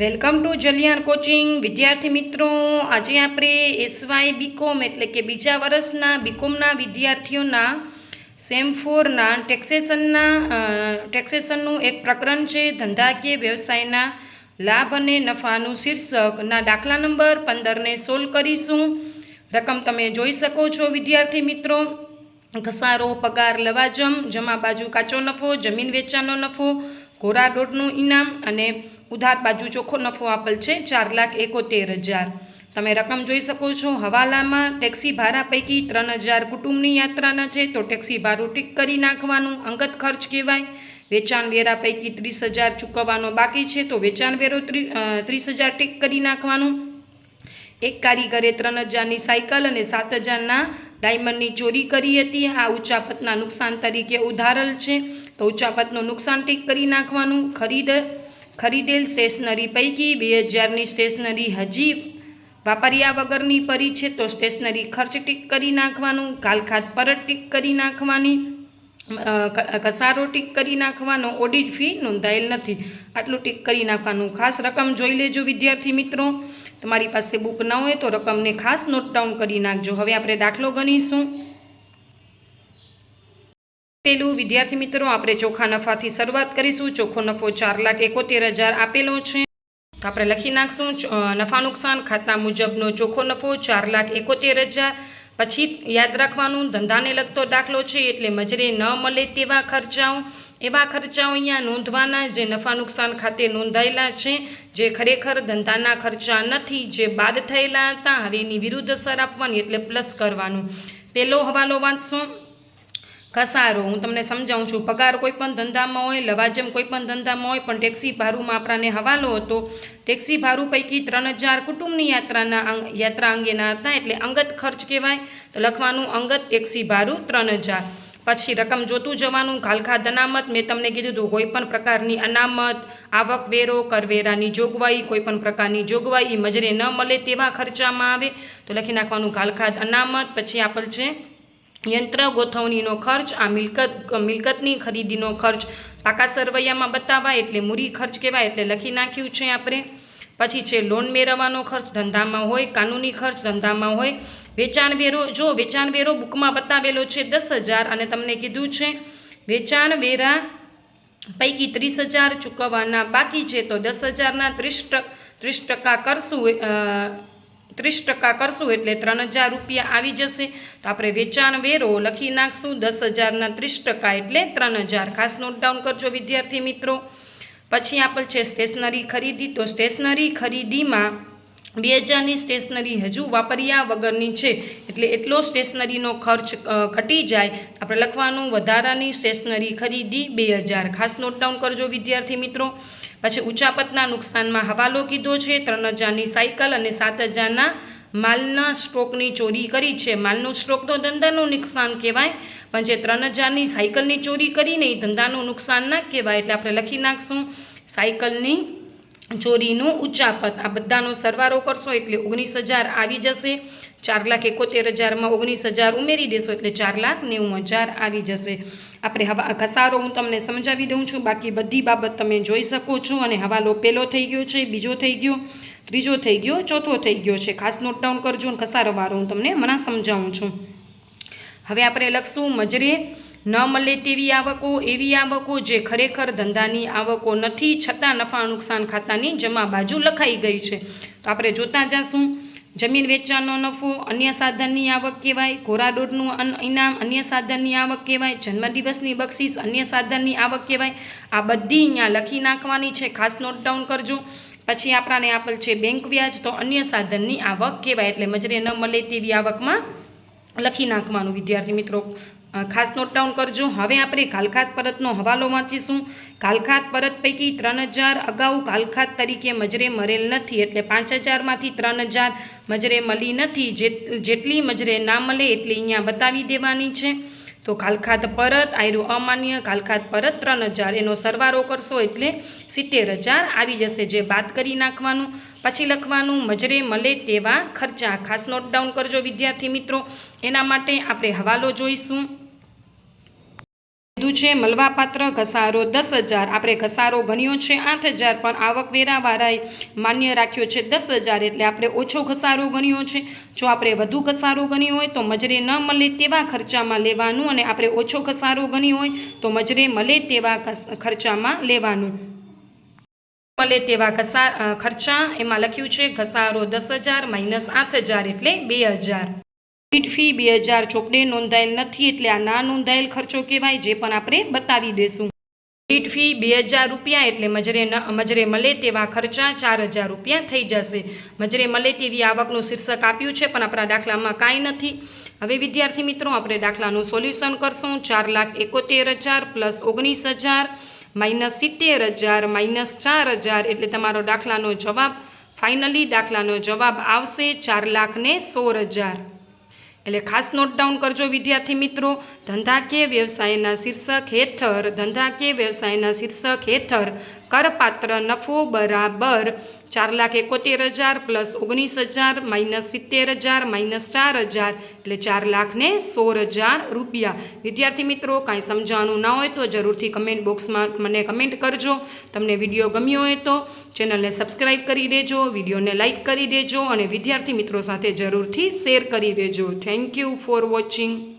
Welcome to જલિયાન coaching વિદ્યાર્થી મિત્રો, આજે આપણે એસવાય બીકોમ એટલે કે બીજા વર્ષના બીકોમના વિદ્યાર્થીઓના સેમ 4ના ટેક્સેશનનું એક પ્રકરણ છે ધંધાકીય વ્યવસાયના લાભ અને નફાનું શીર્ષકના દાખલા નંબર 15ને સોલ્વ કરીશું. રકમ તમે જોઈ શકો છો વિદ્યાર્થી મિત્રો. ઘસારો, પગાર, લવાજમ, જમા બાજુ કાચો નફો, જમીન વેચાણનો નફો, ઘોડા દોડનું ઇનામ અને ઉધાર બાજુ ચોખ્ખો નફો આપેલ છે 4,71,000. તમે રકમ જોઈ શકો છો. હવાલામાં ટેક્સી ભાડા પૈકી 3,000 કુટુંબની યાત્રાના છે તો ટેક્સી ભાડું ટીક કરી નાખવાનું, અંગત ખર્ચ કહેવાય. વેચાણ વેરા પૈકી 30,000 ચૂકવવાનો બાકી છે તો વેચાણ વેરો 30,000 ટીક કરી નાખવાનું. એક કારીગરે 3,000ની સાયકલ અને 7,000ના ડાયમંડની ચોરી કરી હતી. આ ઉચાપતના નુકસાન તરીકે ઉધારેલ છે તો ઉચાપતનું નુકસાન ટીક કરી નાખવાનું. ખરીદેલ સ્ટેશનરી પૈકી 2,000ની સ્ટેશનરી હજી વાપર્યા વગરની પડી છે તો સ્ટેશનરી ખર્ચ ટીક કરી નાખવાનું. કાલખાત પરત ટીક કરી નાખવાની. ઘસારો ટીક કરી નાખવાનો. ઓડિટ ફી નોંધાયેલ નથી આટલું ટીક કરી નાખવાનું. ખાસ રકમ જોઈ લેજો વિદ્યાર્થી મિત્રો. તમારી પાસે બુક ન હોય તો રકમને ખાસ નોટ ડાઉન કરી નાખજો. હવે આપણે દાખલો ગણીશું. પેલું વિદ્યાર્થી મિત્રો, આપણે ચોખ્ખા નફાથી શરૂઆત કરીશું. ચોખ્ખો નફો 4,71,000 આપેલો છે તો આપણે લખી નાખશું નફા નુકસાન ખાતા મુજબનો ચોખ્ખો નફો 4,71,000. પછી યાદ રાખવાનું, ધંધાને લગતો દાખલો છે એટલે મજરે ન મળે તેવા ખર્ચાઓ, એવા ખર્ચાઓ અહીંયા નોંધવાના જે નફા નુકસાન ખાતે નોંધાયેલા છે, જે ખરેખર ધંધાના ખર્ચા નથી, જે બાદ થયેલા હતા. હવે એની વિરુદ્ધ અસર આપવાની એટલે પ્લસ કરવાનું. પહેલો હવાલો વાંચશો. ઘસારો હું તમને સમજાવું છું. પગાર કોઈ પણ ધંધામાં હોય, લવાજમ કોઈ પણ ધંધામાં હોય, પણ ટેક્સી ભાડુંમાં આપણાને હવાલો હતો. ટેક્સી ભાડું પૈકી 3,000 કુટુંબની યાત્રા અંગેના હતા એટલે અંગત ખર્ચ કહેવાય તો લખવાનું અંગત ટેક્સી ભાડું 3,000. પછી રકમ જોતું જવાનું. કાલખાત અનામત મેં તમને કીધું હતું, કોઈ પણ પ્રકારની અનામત, આવક વેરો, કરવેરાની જોગવાઈ, કોઈ પણ પ્રકારની જોગવાઈ એ મજરે ન મળે તેવા ખર્ચામાં આવે તો લખી નાખવાનું કાલખાત અનામત. પછી આપેલ છે યંત્ર ગોઠવણીનો ખર્ચ, આ મિલકતની ખરીદીનો ખર્ચ પાકા સરવૈયામાં બતાવાય એટલે મૂડી ખર્ચ કહેવાય એટલે લખી નાખ્યું છે આપણે. પછી છે લોન મેળવવાનો ખર્ચ ધંધામાં હોય, કાનૂની ખર્ચ ધંધામાં હોય. વેચાણ વેરો, જો વેચાણ વેરો બુકમાં બતાવેલો છે 10,000 અને તમને કીધું છે વેચાણ વેરા પૈકી 30,000 ચૂકવવાના બાકી છે તો 10,000ના 30% કરશું એટલે 3,000 રૂપિયા આવી જશે તો આપણે વેચાણ વેરો લખી નાખશું 10,000ના 30% એટલે 3,000. ખાસ નોટ ડાઉન કરજો વિદ્યાર્થી મિત્રો. પછી આપેલ છે સ્ટેશનરી ખરીદી તો સ્ટેશનરી ખરીદીમાં 2,000ની સ્ટેશનરી હજુ વાપર્યા વગરની છે એટલે એટલો સ્ટેશનરીનો ખર્ચ ઘટી જાય આપણે લખવાનું વધારાની સ્ટેશનરી ખરીદી 2,000. ખાસ નોટ ડાઉન કરજો વિદ્યાર્થી મિત્રો. પછી ઉચાપતના નુકસાનમાં હવાલો કીધો છે 3,000ની સાયકલ અને 7,000ના માલના સ્ટોકની ચોરી કરી છે. માલનો સ્ટોક તો ધંધાનું નુકસાન કહેવાય પણ જે 3,000ની સાયકલની ચોરી કરીને એ ધંધાનું નુકસાન ના કહેવાય એટલે આપણે લખી નાખશું સાયકલની ચોરીનું ઉચાપત. આ બધાનો સરવાળો કરશો એટલે 19,000 આવી જશે. 4,71,000માં 19,000 ઉમેરી દેશો એટલે 4,90,000 આવી જશે. આપણે ઘસારો હું તમને સમજાવી દઉં છું, બાકી બધી બાબત તમે જોઈ શકો છો. અને હવાલો પહેલો થઈ ગયો છે, બીજો થઈ ગયો, ત્રીજો થઈ ગયો, ચોથો થઈ ગયો છે. ખાસ નોટ ડાઉન કરજો. અને ઘસારોવાળો હું તમને હમણાં સમજાવું છું. હવે આપણે લખશું મજરે ન મળે તેવી આવકો, એવી આવકો જે ખરેખર ધંધાની આવકો નથી છતાં નફા નુકસાન ખાતાની જમા બાજુ લખાઈ ગઈ છે તો આપણે જોતા જશું. જમીન વેચાણનો નફો અન્ય સાધનની આવક કહેવાય. ઘોડા દોડનું ઇનામ અન્ય સાધનની આવક કહેવાય. જન્મદિવસની બક્ષિસ અન્ય સાધનની આવક કહેવાય. આ બધી અહીંયા લખી નાખવાની છે. ખાસ નોટ ડાઉન કરજો. પછી આપણાને આપેલ છે બેંક વ્યાજ તો અન્ય સાધનની આવક કહેવાય એટલે મજરે ન મળે તેવી આવકમાં લખી નાખવાનું વિદ્યાર્થી મિત્રો. ખાસ નોટ ડાઉન કરજો. હવે આપણે કાલખાત પરતનો હવાલો વાંચીશું. કાલખાત પરત પૈકી 3,000 અગાઉ કાલખાત તરીકે મજરે મળેલ નથી એટલે 5,000માંથી 3,000 મજરે મળી નથી. જેટલી મજરે ના મળે એટલી અહીંયા બતાવી દેવાની છે તો કાલખાત પરત આયરું અમાન્ય, કાલખાત પરત 3,000 એનો સરવાળો કરશો એટલે 70,000 આવી જશે જે બાદ કરી નાખવાનું. પછી લખવાનું મજરે મળે તેવા ખર્ચા. ખાસ નોટ ડાઉન કરજો વિદ્યાર્થી મિત્રો. એના માટે આપણે હવાલો જોઈશું. કીધું છે મળવાપાત્ર ઘસારો 10,000, આપણે ઘસારો ગણ્યો છે 8,000 પણ આવકવેરાવાળાએ માન્ય રાખ્યો છે 10,000 એટલે આપણે ઓછો ઘસારો ગણ્યો છે. જો આપણે વધુ ઘસારો ગણ્યો હોય તો મજરે ન મળે તેવા ખર્ચામાં લેવાનું, અને આપણે ઓછો ઘસારો ગણ્યો હોય તો મજરે મળે તેવા ખર્ચામાં લેવાનું. મળે તેવા ખર્ચા એમાં લખ્યું છે ઘસારો 10,000 માઇનસ 8,000 એટલે 2,000. ઓડિટ ફી 2,000 ચોપડે નોંધાયેલ નથી એટલે આ ના નોંધાયેલ ખર્ચો કહેવાય, જે પણ આપણે બતાવી દેશું. ઓડિટ ફી 2,000 રૂપિયા એટલે મજરે મળે તેવા ખર્ચા 4,000 રૂપિયા થઈ જશે. મજરે મળે તેવી આવકનું શીર્ષક આપ્યું છે પણ આપણા દાખલામાં કાંઈ નથી. હવે વિદ્યાર્થી મિત્રો આપણે દાખલાનું સોલ્યુશન કરશું. 4,71,000 પ્લસ 19,000 માઇનસ 70,000 માઇનસ 4,000 એટલે તમારો દાખલાનો જવાબ ફાઇનલી દાખલાનો જવાબ આવશે 4,16,000. એટલે ખાસ નોટ ડાઉન કરજો વિદ્યાર્થી મિત્રો. ધંધાકીય વ્યવસાયના શીર્ષક હેઠળ કરપાત્ર નફો બરાબર 4,71,000 પ્લસ 19,000 માઇનસ 70,000 માઇનસ 4,000 એટલે 4,16,000 રૂપિયા. વિદ્યાર્થી મિત્રો કાંઈ સમજાવવાનું ના હોય તો જરૂરથી કમેન્ટ બોક્સમાં મને કમેન્ટ કરજો. તમને વિડીયો ગમ્યો હોય તો ચેનલને સબસ્ક્રાઈબ કરી દેજો, વિડીયોને લાઈક કરી દેજો અને વિદ્યાર્થી મિત્રો સાથે જરૂરથી શેર કરી દેજો. Thank you for watching.